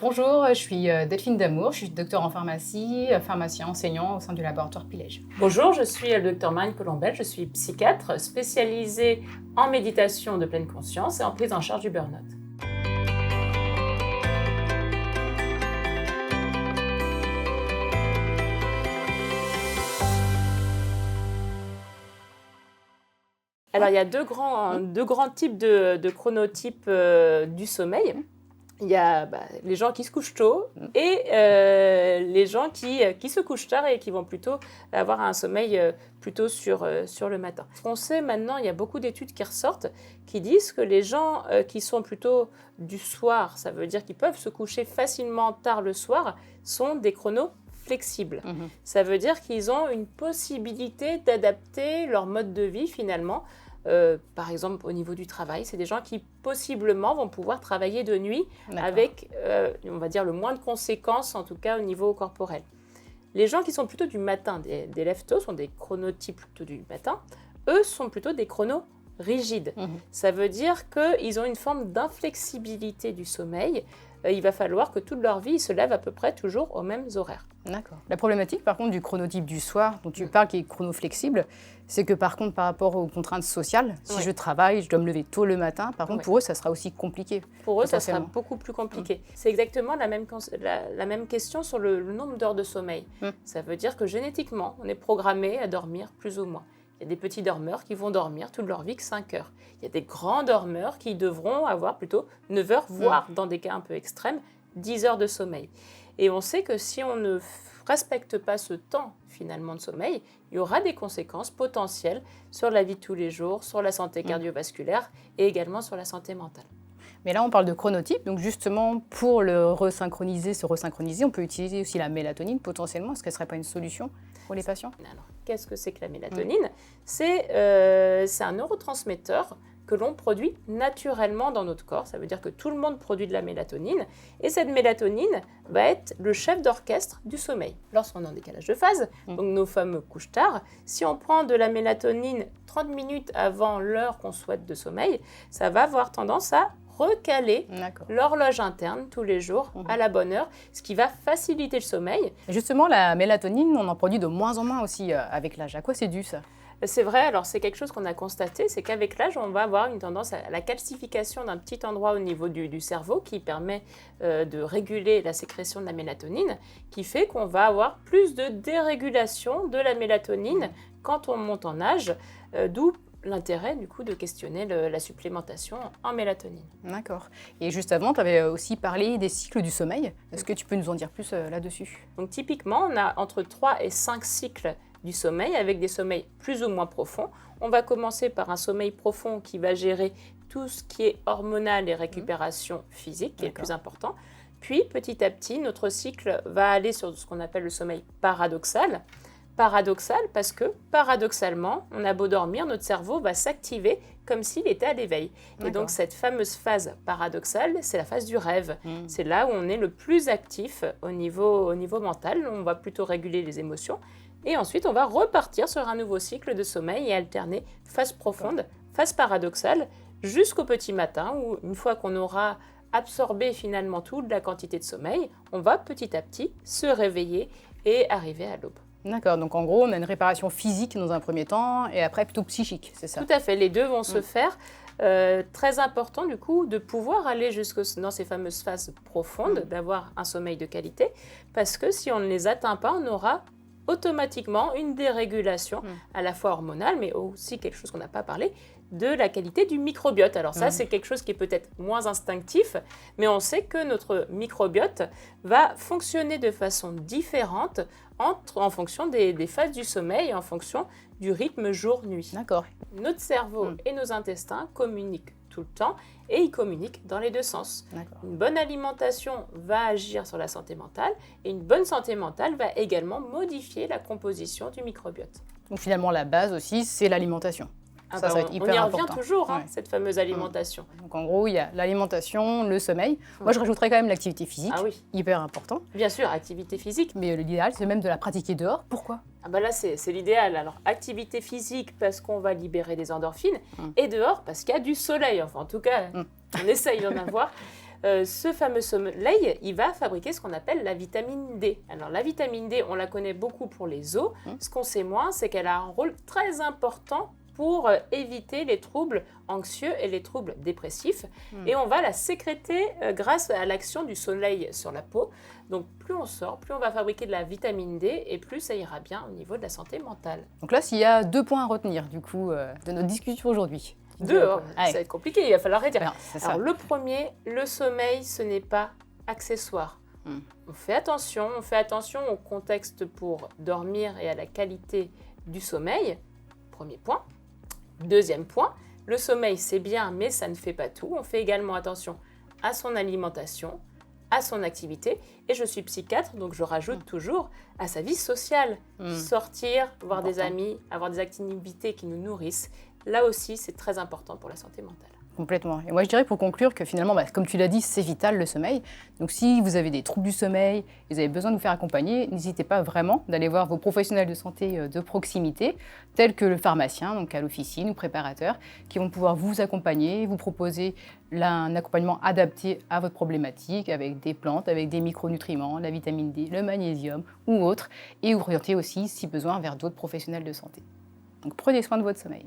Bonjour, je suis Delphine Damour, je suis docteur en pharmacie, pharmacien enseignant au sein du laboratoire Pilège. Bonjour, je suis le docteur Marine Colombel, je suis psychiatre spécialisée en méditation de pleine conscience et en prise en charge du burn-out. Alors, il y a deux grands types de chronotypes du sommeil. Il y a les gens qui se couchent tôt et les gens qui se couchent tard et qui vont plutôt avoir un sommeil plutôt sur le matin. Ce qu'on sait maintenant, il y a beaucoup d'études qui ressortent qui disent que les gens qui sont plutôt du soir, ça veut dire qu'ils peuvent se coucher facilement tard le soir, sont des chronos flexibles. Ça veut dire qu'ils ont une possibilité d'adapter leur mode de vie finalement. Par exemple, au niveau du travail, c'est des gens qui possiblement vont pouvoir travailler de nuit avec, on va dire, le moins de conséquences, en tout cas au niveau corporel. Les gens qui sont plutôt du matin, des lève-tôt, sont des chronotypes plutôt du matin, eux sont plutôt des chronos rigides. Ça veut dire qu'ils ont une forme d'inflexibilité du sommeil. Il va falloir que toute leur vie, ils se lèvent à peu près toujours aux mêmes horaires. D'accord. La problématique, par contre, du chronotype du soir, dont tu parles, qui est chronoflexible, c'est que, par contre, par rapport aux contraintes sociales, si je travaille, je dois me lever tôt le matin, par contre, pour eux, ça sera aussi compliqué. Pour eux, ça sera beaucoup plus compliqué. C'est exactement la même question sur le nombre d'heures de sommeil. Ça veut dire que génétiquement, on est programmé à dormir plus ou moins. Il y a des petits dormeurs qui vont dormir toute leur vie que 5 heures. Il y a des grands dormeurs qui devront avoir plutôt 9 heures, voire, dans des cas un peu extrêmes, 10 heures de sommeil. Et on sait que si on ne respecte pas ce temps, finalement, de sommeil, il y aura des conséquences potentielles sur la vie de tous les jours, sur la santé cardiovasculaire et également sur la santé mentale. Mais là, on parle de chronotype, donc justement, pour se resynchroniser, on peut utiliser aussi la mélatonine potentiellement. Est-ce qu'elle ne serait pas une solution pour les patients ? Alors, qu'est-ce que c'est que la mélatonine ? C'est un neurotransmetteur que l'on produit naturellement dans notre corps. Ça veut dire que tout le monde produit de la mélatonine. Et cette mélatonine va être le chef d'orchestre du sommeil. Lorsqu'on est en décalage de phase, donc nos fameux couches tard, si on prend de la mélatonine 30 minutes avant l'heure qu'on souhaite de sommeil, ça va avoir tendance à recaler l'horloge interne tous les jours à la bonne heure, ce qui va faciliter le sommeil. Justement, la mélatonine, on en produit de moins en moins aussi avec l'âge. À quoi c'est dû, ça ? C'est vrai, alors c'est quelque chose qu'on a constaté, c'est qu'avec l'âge, on va avoir une tendance à la calcification d'un petit endroit au niveau du cerveau qui permet de réguler la sécrétion de la mélatonine, qui fait qu'on va avoir plus de dérégulation de la mélatonine quand on monte en âge, d'où l'intérêt du coup de questionner la supplémentation en mélatonine. D'accord. Et juste avant, tu avais aussi parlé des cycles du sommeil. Est-ce que tu peux nous en dire plus là-dessus ? Donc typiquement, on a entre 3 et 5 cycles du sommeil avec des sommeils plus ou moins profonds. On va commencer par un sommeil profond qui va gérer tout ce qui est hormonal et récupération physique, qui est le plus important. Puis petit à petit, notre cycle va aller sur ce qu'on appelle le sommeil paradoxal. Paradoxal parce que, paradoxalement, on a beau dormir, notre cerveau va s'activer comme s'il était à l'éveil. Et donc, cette fameuse phase paradoxale, c'est la phase du rêve. C'est là où on est le plus actif au niveau mental. On va plutôt réguler les émotions. Et ensuite, on va repartir sur un nouveau cycle de sommeil et alterner phase profonde, phase paradoxale, jusqu'au petit matin où, une fois qu'on aura absorbé finalement toute la quantité de sommeil, on va petit à petit se réveiller et arriver à l'aube. D'accord, donc en gros, on a une réparation physique dans un premier temps et après plutôt psychique, c'est ça ? Tout à fait, les deux vont se faire. Très important du coup de pouvoir aller jusque dans ces fameuses phases profondes, d'avoir un sommeil de qualité, parce que si on ne les atteint pas, on aura automatiquement une dérégulation à la fois hormonale, mais aussi quelque chose qu'on n'a pas parlé, de la qualité du microbiote. Alors ça, c'est quelque chose qui est peut-être moins instinctif, mais on sait que notre microbiote va fonctionner de façon différente en fonction des phases du sommeil, en fonction du rythme jour-nuit. D'accord. Notre cerveau et nos intestins communiquent tout le temps et ils communiquent dans les deux sens. Une bonne alimentation va agir sur la santé mentale et une bonne santé mentale va également modifier la composition du microbiote. Donc finalement, la base aussi, c'est l'alimentation. Ça va être hyper important. On y revient toujours, cette fameuse alimentation. Donc en gros, il y a l'alimentation, le sommeil. Moi, je rajouterais quand même l'activité physique, hyper important. Bien sûr, activité physique. Mais l'idéal, c'est même de la pratiquer dehors. Pourquoi ? Là, c'est l'idéal. Alors, activité physique parce qu'on va libérer des endorphines et dehors parce qu'il y a du soleil. Enfin, en tout cas, on essaye d'en avoir. ce fameux sommeil, il va fabriquer ce qu'on appelle la vitamine D. Alors la vitamine D, on la connaît beaucoup pour les os. Ce qu'on sait moins, c'est qu'elle a un rôle très important pour éviter les troubles anxieux et les troubles dépressifs. Et on va la sécréter grâce à l'action du soleil sur la peau. Donc plus on sort, plus on va fabriquer de la vitamine D et plus ça ira bien au niveau de la santé mentale. Donc là, s'il y a 2 points à retenir du coup de notre discussion aujourd'hui. 2, ça va être compliqué, il va falloir redire. Alors, Alors le premier, le sommeil, ce n'est pas accessoire. On fait attention au contexte pour dormir et à la qualité du sommeil. Premier point. Deuxième point, le sommeil c'est bien mais ça ne fait pas tout. On fait également attention à son alimentation, à son activité. Et je suis psychiatre, donc je rajoute toujours à sa vie sociale. Sortir, voir des amis, avoir des activités qui nous nourrissent. Là aussi, c'est très important pour la santé mentale. Complètement. Et moi, je dirais pour conclure que finalement, comme tu l'as dit, c'est vital le sommeil. Donc si vous avez des troubles du sommeil, vous avez besoin de vous faire accompagner, n'hésitez pas vraiment d'aller voir vos professionnels de santé de proximité, tels que le pharmacien, donc à l'officine ou préparateur, qui vont pouvoir vous accompagner, vous proposer un accompagnement adapté à votre problématique, avec des plantes, avec des micronutriments, la vitamine D, le magnésium ou autres, et vous orienter aussi, si besoin, vers d'autres professionnels de santé. Donc prenez soin de votre sommeil.